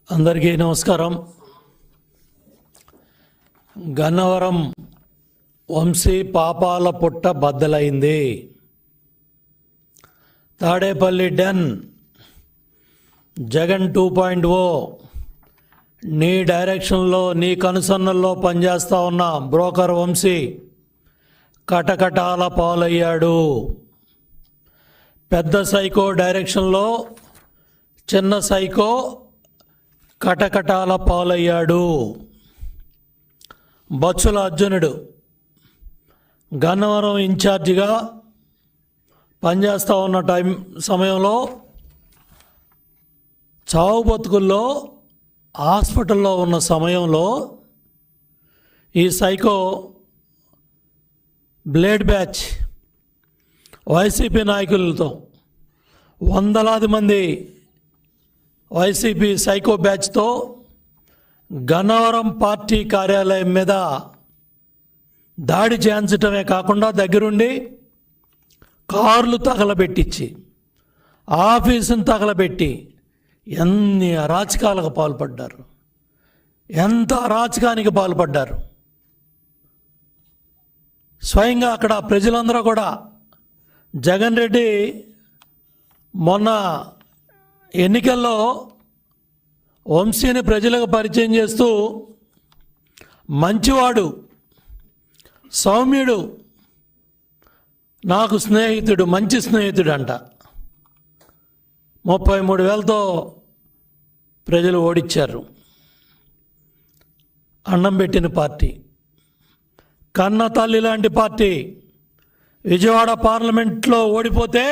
అందరికీ నమస్కారం. గన్నవరం వంశీ పాపాల పుట్ట బద్దలైంది. తాడేపల్లి డెన్ జగన్ 2.0 నీ డైరెక్షన్లో నీ కనుసన్నల్లో పనిచేస్తూ ఉన్న బ్రోకర్ వంశీ కటకటాల పాలయ్యాడు. పెద్ద సైకో డైరెక్షన్లో చిన్న సైకో కటకటాల పాలయ్యాడు. బచ్చుల అర్జునుడు గన్నవరం ఇన్ఛార్జిగా పనిచేస్తూ ఉన్న సమయంలో చావు బతుకుల్లో హాస్పిటల్లో ఉన్న సమయంలో ఈ సైకో బ్లేడ్ బ్యాచ్ వైసీపీ నాయకులతో వందలాది మంది వైసీపీ సైకో బ్యాచ్తో గన్నవరం పార్టీ కార్యాలయం మీద దాడి చేయించటమే కాకుండా దగ్గరుండి కార్లు తగలబెట్టించి ఆఫీసును తగలబెట్టి ఎన్ని అరాచకాలకు పాల్పడ్డారు, ఎంత అరాచకానికి పాల్పడ్డారు. స్వయంగా అక్కడ ప్రజలందరూ కూడా జగన్ రెడ్డి మొన్న ఎన్నికల్లో వంశీని ప్రజలకు పరిచయం చేస్తూ మంచివాడు, సౌమ్యుడు, నాకు స్నేహితుడు, మంచి స్నేహితుడు అంట 33,000తో ప్రజలు ఓడించారు. అన్నం పెట్టిన పార్టీ, కన్న తల్లి లాంటి పార్టీ విజయవాడ పార్లమెంట్లో ఓడిపోతే